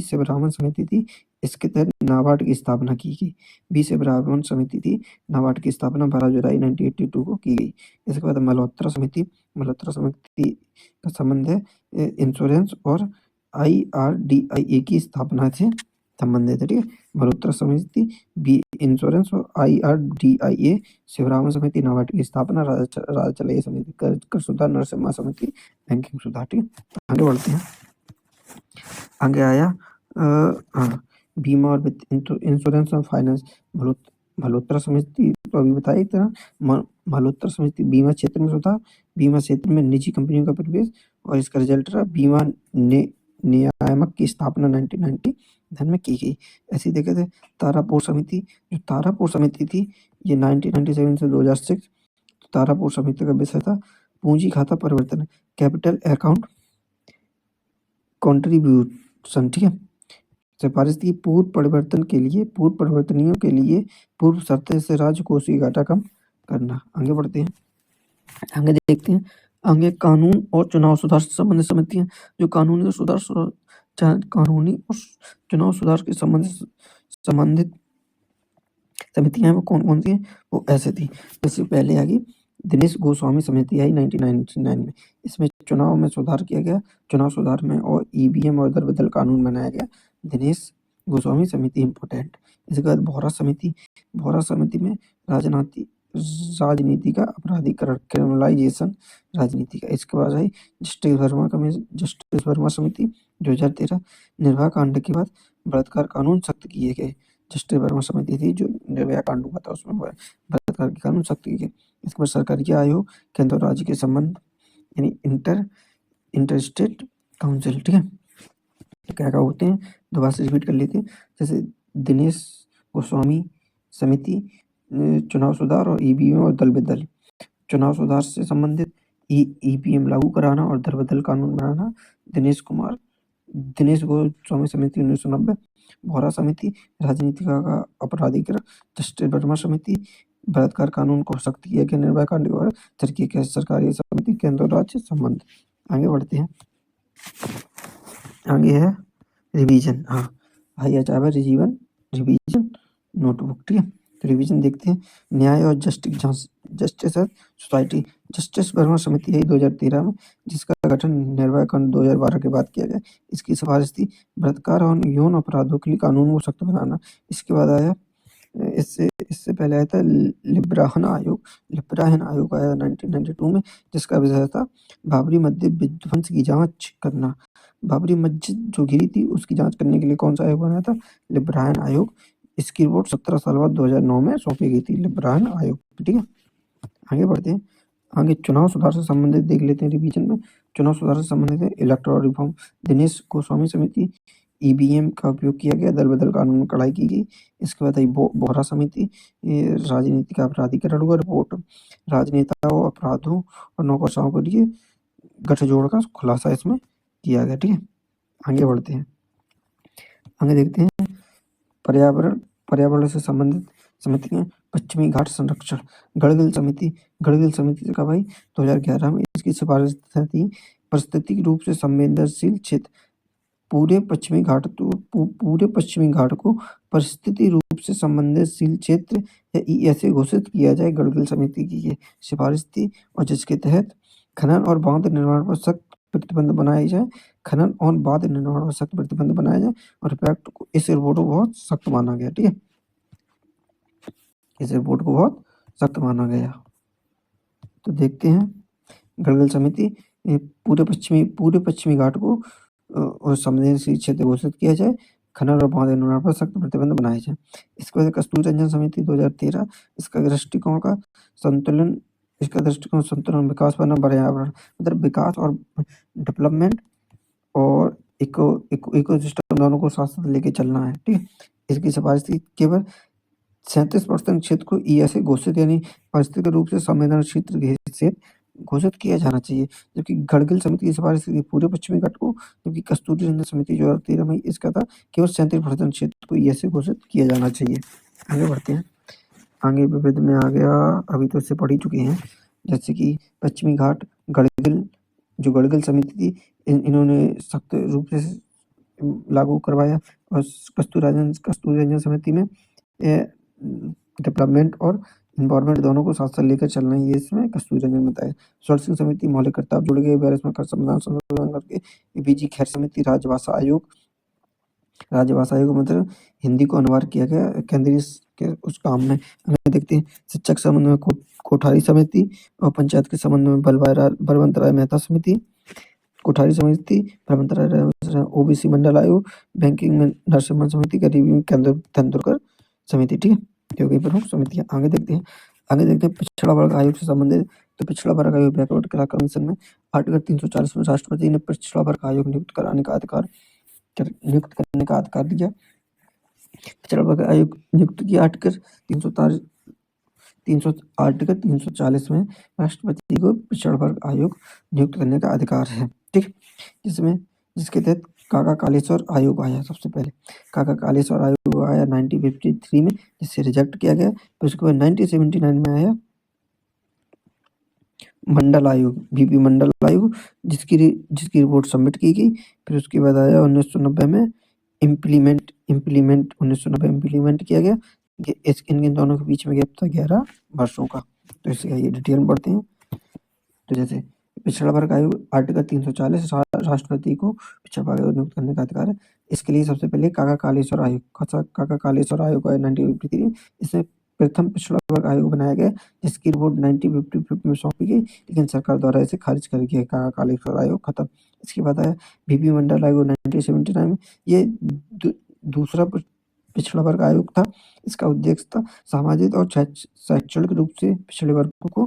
शिवरामन समिति थी, इसके तहत नाबार्ड की स्थापना की गई। बी शिवरामन समिति थी, नाबार्ड की स्थापना 12 जुलाई 1982 को की गई। इसके बाद मल्होत्रा समिति का संबंध है इंश्योरेंस और IRDAI की स्थापना से संबंधित है, ठीक है। मल्होत्रा समिति, बी इंश्योरेंस और IRDAI, शिवरामन समिति, नाबार्ड की स्थापना, राजा चलाइए समिति, कर सुधार, नरसिम्हा समिति, बैंकिंग सुधार, ठीक है। आगे बढ़ते हैं। आगे आया बीमा और इंश्योरेंस और फाइनेंस। मल्होत्रा समिति तो अभी बताया एक तरह। मल्होत्रा समिति बीमा क्षेत्र में सुधार, बीमा क्षेत्र में निजी कंपनियों का प्रवेश, और इसका रिजल्ट रहा बीमा नियामक की स्थापना 1990 में की गई। ऐसी देखे थे तारापुर समिति। जो तारापुर समिति थी ये 1997 से 2006। तारापुर समिति का विषय था पूंजी खाता परिवर्तन, कैपिटल अकाउंट कॉन्ट्रीब्यूशन, ठीक है। सिफारिश थी पूर्व परिवर्तनियों के लिए पूर्व शर्तें से राजकोषीय घाटा कम करना। आगे बढ़ते हैं। आगे देखते हैं। आगे कानून और चुनाव सुधार से संबंधित समितियां। जो कानूनी और चुनाव सुधार के संबंधित समितियां हैं वो कौन कौन सी हैं? वो ऐसे थी। जैसे पहले आ गई दिनेश गोस्वामी समिति आई 1999 में। इसमें चुनाव में सुधार किया गया, चुनाव सुधार में, और EVM और दर-बदल कानून बनाया गया। दिनेश गोस्वामी समिति इम्पोर्टेंट। इसके बाद भोरा समिति में राजनीति का अपराधीकरण, क्रिमिनलाइजेशन राजनीति का। इसके बाद आई जस्टिस वर्मा समिति 2013। निर्भया कांड के बाद बलात्कार कानून सख्त किए गए। जस्टिस वर्मा समिति थी जो निर्भया कांड हुआ था उसमें बलात्कार के कानून सख्त किए गए। इसके बाद सरकारी आयोग, केंद्र और राज्य के संबंध, यानी इंटर-स्टेट काउंसिल, ठीक है। तो क्या क्या होते हैं दोबारा से रिपीट कर लेते हैं। जैसे दिनेश गोस्वामी समिति चुनाव सुधार और EVM और दल-बदल। चुनाव सुधार से संबंधित EVM लागू कराना और दर-बदल कानून बनाना दिनेश गोस्वामी समिति 1990। भोरा समिति राजनीति का अपराधीकरण। जस्टिस वर्मा समिति बलात्कार कानून को सख्त किया गया निर्भया कांड के बाद। सरकारी समिति केंद्र और राज्य संबंध। आगे बढ़ते हैं। आगे है रिवीजन। भाई अचावा रिवीजन नोटबुक, ठीक है। तो रिवीजन देखते हैं। न्याय और जस्टिस सोसाइटी। जस्टिस वर्मा समिति आई 2013 में, जिसका गठन निर्भया कांड 2012 के बाद किया गया। इसकी सिफारिश थी बलात्कार और यौन अपराधों के लिए कानून को सख्त बनाना। इसके बाद आया इससे पहले आया था लिब्राहन आयोग आया 1992 में, जिसका विषय था बाबरी मस्जिद विध्वंस की जांच करना। बाबरी मस्जिद जो गिरी थी उसकी जांच करने के लिए कौन सा आयोग बनाया था? लिब्राहन आयोग। इसकी रिपोर्ट 17 साल बाद 2009 में सौंपी गई थी लिब्राहन आयोग, ठीक है। आगे बढ़ते हैं। आगे चुनाव सुधार से संबंधित देख लेते हैं रिवीजन में। चुनाव सुधार से संबंधित है इलेक्टोरल रिफॉर्म। दिनेश गोस्वामी समिति EVM का उपयोग किया गया, दल-बदल कानून में कड़ाई की गई। इसके बाद आई बोहरा समिति, राजनीति का अपराधीकरण हुआ। रिपोर्ट राजनेताओं, अपराधों और नौकरशाहों के लिए गठजोड़ का खुलासा इसमें किया गया, ठीक है। आगे बढ़ते हैं। आगे देखते हैं पर्यावरण से संबंधित समितियां। पश्चिमी घाट संरक्षण। गढ़गिल समिति का भाई 2011 में। इसकी सिफारिश थी पारिस्थितिक रूप से संवेदनशील क्षेत्र। पूरे पश्चिमी घाट को परिस्थिति रूप से संवेदनशील क्षेत्र या ESA घोषित किया जाए। गढ़गिल समिति की ये सिफारिश थी, और जिसके तहत खनन और बांध निर्माण पर सख्त प्रतिबंध बनाए जाए। और इफेक्ट को इस रिपोर्ट को बहुत सख्त माना गया, ठीक है। इस रिपोर्ट को बहुत सख्त माना गया। तो देखते हैं गढ़गिल समिति पूरे पश्चिमी घाट को और संवेदनशील क्षेत्र घोषित किया जाए। खनन और बांध निर्माण पर सख्त प्रतिबंध बनाए जाए। इसके बाद कस्तूरी रंजन समिति 2013। इसका दृष्टिकोण संतुलन, विकास पर पर्यावरण, मतलब विकास और डेवलपमेंट और इकोसिस्टम दोनों को साथ साथ लेके चलना है, ठीक है। इसकी सिफारिश थी केवल 37% क्षेत्र को ESA घोषित, यानी पारिस्थितिक रूप से संवेदनशील क्षेत्र घोषित किया जाना चाहिए। जबकि गढ़गिल समिति की सिफारिश थी पूरे पश्चिमी घाट को, जबकि कस्तूरी रंजन समिति 2013 में इसका था केवल 37% क्षेत्र को ESA घोषित किया जाना चाहिए। आगे बढ़ते हैं। आगे विविध में आ गया, अभी तो इससे पढ़ ही चुके हैं। जैसे कि पश्चिमी घाट, गढ़गिल जो गढ़गल समिति थी इन्होंने सख्त रूप से लागू करवाया और कस्तूररंजन समिति में डेवलपमेंट और इन्वायरमेंट दोनों को साथ साथ लेकर चलना है, ये इसमें कस्तूररंजन बताया। स्वर्ण सिंह समिति मौलिक कर्तव्य जुड़ गए, इसमें संशोधन करके बीजी खैर समिति राजभाषा आयोग मतलब हिंदी को अनिवार्य किया गया केंद्रीय के उस काम में। हमें देखते हैं शिक्षक संबंध में कोठारी समिति और पंचायत के संबंध में बलवंत राय मेहता समिति, कोठारी समिति, बलवंत राय ओबीसी मंडल आयोग, बैंकिंग में नरसिम्हा समिति, गरीबी तेंदुलकर समिति। ठीक है, जो कि प्रमुख समितियां। आगे देखते हैं पिछड़ा वर्ग आयोग से संबंधित। तो पिछड़ा वर्ग आयोग बैकवर्ड क्लास कमीशन में आर्टिकल 340 में राष्ट्रपति ने पिछड़ा वर्ग आयोग नियुक्त करने का अधिकार दिया। पिछड़ा वर्ग आयोग नियुक्त किया आर्टिकल 340 में राष्ट्रपति को पिछड़ा वर्ग आयोग नियुक्त करने का अधिकार है। ठीक, जिसके तहत काका कालेश्वर आयोग आया। सबसे पहले काका कालेश्वर आयोग आया 1953 में, जिससे रिजेक्ट किया गया। फिर उसके बाद 1979 में आया मंडल आयोग, बीपी मंडल आयोग, जिसकी रिपोर्ट सबमिट की गई। फिर उसके बाद आया 1990 में इम्प्लीमेंट 1990 इम्प्लीमेंट किया गया। इन दोनों के बीच में गैप था 11 वर्षों का। तो इससे ये डिटेल में पढ़ते हैं। तो जैसे पिछड़ा वर्ग आयोग आर्टिकल 340 राष्ट्रपति को पिछड़ा वर्ग आयोग नियुक्त करने का अधिकार है। इसके लिए सबसे पहले काका कालेश्वर आयोग आया 1953। इसमें प्रथम पिछड़ा वर्ग आयोग बनाया गया, जिसकी रिपोर्ट 1955 में सौंपी गई, लेकिन सरकार द्वारा इसे खारिज कर दिया। काका कालेश्वर आयोग खत्म। इसके बाद आया बीपी मंडल आयोग 1979 में। ये दूसरा पिछड़ा वर्ग आयोग था। इसका उद्देश्य था सामाजिक और शैक्षणिक रूप से पिछड़े वर्गों को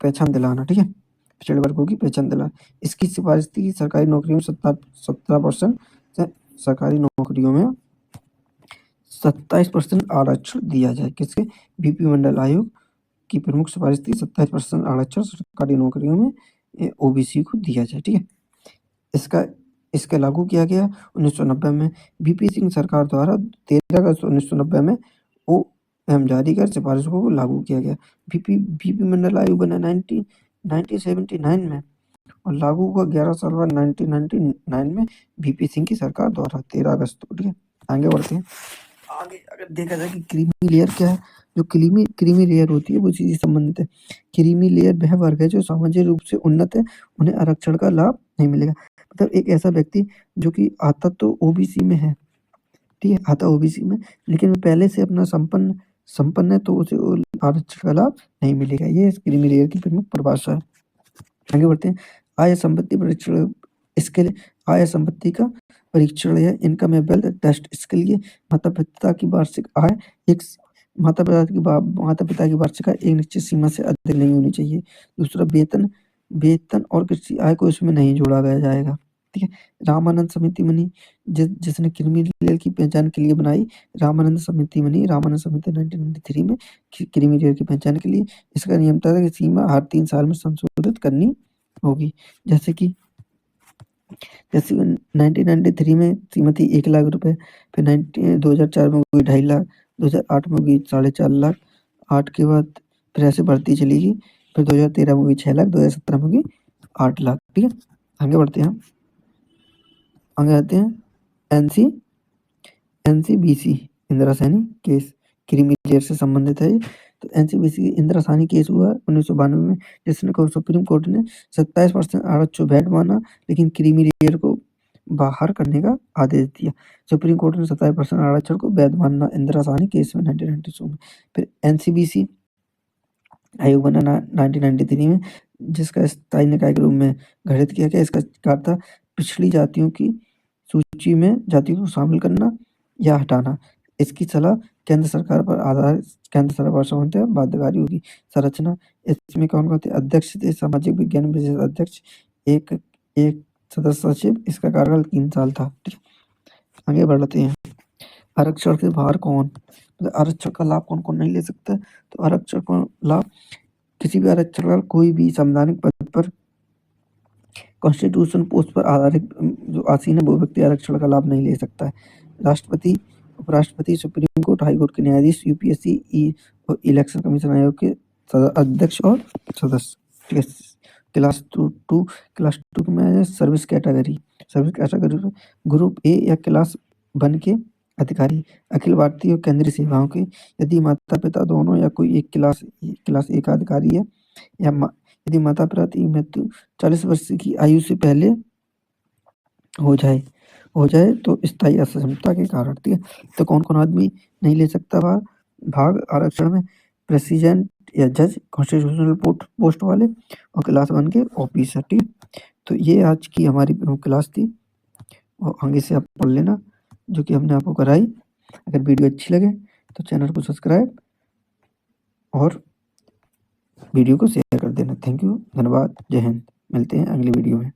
पहचान दिलाना। ठीक है, पिछड़े वर्गों की पहचान दिलाना। इसकी सिफारिश थी कि सरकारी नौकरियों में 17% सरकारी नौकरियों में 27% आरक्षण दिया जाए। किसके? बीपी मंडल आयोग की प्रमुख सिफारिश थी 27% आरक्षण सरकारी नौकरियों में ओबीसी को दिया जाए। ठीक है, इसका लागू किया गया 1990 में। बीपी सिंह सरकार द्वारा 13 अगस्त 1990 में ओएम जारी कर सिफारिशों को लागू किया गया। बीपी मंडल आयोग बना 1979 में और लागू हुआ 11 साल बाद 1999 में बीपी सिंह की सरकार द्वारा 13 अगस्त को। ठीक है, आगे बढ़ते हैं। आगे अगर देखा जाए कि क्रीमी लेयर क्या है, जो क्रीमी लेयर होती है वो इसी से संबंधित है। क्रीमी लेयर वह वर्ग है जो सामाजिक रूप से उन्नत है, उन्हें आरक्षण का लाभ नहीं मिलेगा। मतलब एक ऐसा व्यक्ति जो कि आता तो ओबीसी में है, ठीक है, आता ओबीसी में, लेकिन पहले से अपना संपन्न है, तो उसे आरक्षण का लाभ नहीं मिलेगा। ये क्रीमी लेयर की प्रमुख परिभाषा है। आगे बढ़ते हैं। आय संपत्ति परीक्षण, इसके लिए आय संपत्ति का परीक्षण है इनकम एंड वेल्थ टेस्ट। इसके लिए माता पिता की वार्षिक आय माता पिता की वार्षिक आय एक निश्चित सीमा से अधिक नहीं होनी चाहिए। दूसरा, वेतन और कृषि आय को इसमें नहीं जोड़ा गया जाएगा। ठीक है, रामानंद समिति बनी, जिसने क्रीमी लेयर की पहचान के लिए बनाई। रामानंद समिति 1993 में क्रीमी लेयर की पहचान के लिए। इसका नियम था कि सीमा हर 3 साल में संशोधित करनी होगी। जैसे 1993 में सीमा थी 1 लाख रुपए, फिर 2004 में हुई 2.5 लाख, 2008 में हुई 4.5 लाख, 8 के बाद फिर ऐसे बढ़ती चली गई। फिर 2013 में हुई 6 लाख, 2017 में हुई 8 लाख। ठीक है, आगे बढ़ते हैं। आगे आते हैं NCBC Indira Saini case, creamy layer से संबंधित है। तो एनसीबीसी इंदिरा सैनी केस हुआ 1992 में, जिसने को सुप्रीम कोर्ट ने 27% आरक्षण वैध माना, लेकिन क्रीमी लेयर को बाहर करने का आदेश दिया। सुप्रीम कोर्ट ने 27% आरक्षण को वैध माना इंदिरा सैनी केस में 1992 में। फिर एनसीबीसी आयोग बना 1993 में, जिसका स्थायी निकाय के रूप में गठित किया गया। इसका कार्य था पिछड़ी जातियों की सूची में जातियों को शामिल करना या हटाना। इसकी सलाह केंद्र सरकार पर संबंधित बाध्यकारी होगी। संरचना, इसमें कौन थे? अध्यक्ष थे सामाजिक विज्ञान विशेष अध्यक्ष, एक सदस्य सचिव। इसका कार्यकाल 3 साल था। ठीक है, आगे बढ़ते हैं। आरक्षण के बाहर कौन, आरक्षण का लाभ कौन कौन नहीं ले सकता? तो आरक्षण का लाभ, किसी भी आरक्षण का कोई भी संवैधानिक पद पर कॉन्स्टिट्यूशन पोस्ट पर आधारित जो आसीन है वो व्यक्ति आरक्षण का लाभ नहीं ले सकता है। राष्ट्रपति, उपराष्ट्रपति, सुप्रीम कोर्ट, हाई कोर्ट के न्यायाधीश, यूपीएससी और इलेक्शन कमीशन आयोग के अध्यक्ष और सदस्य। ठीक है, क्लास टू क्लास टू में सर्विस कैटेगरी ग्रुप ए या क्लास 1 के अधिकारी अखिल भारतीय और केंद्रीय सेवाओं के यदि माता पिता दोनों या कोई एक क्लास ए का अधिकारी है या यदि माता पिता की मृत्यु 40 वर्ष की आयु से पहले हो जाए तो स्थायी असक्षमता के कारण, ठीक है। तो कौन कौन आदमी नहीं ले सकता भाग आरक्षण में? प्रेसिडेंट या जज, कॉन्स्टिट्यूशनल पोस्ट वाले और क्लास 1 के ऑफिसर, ठीक है। तो ये आज की हमारी प्रमुख क्लास थी और आगे से आप पढ़ लेना जो कि हमने आपको कराई। अगर वीडियो अच्छी लगे तो चैनल को सब्सक्राइब और वीडियो को शेयर कर देना। थैंक यू, धन्यवाद, जय हिंद। मिलते हैं अगली वीडियो में।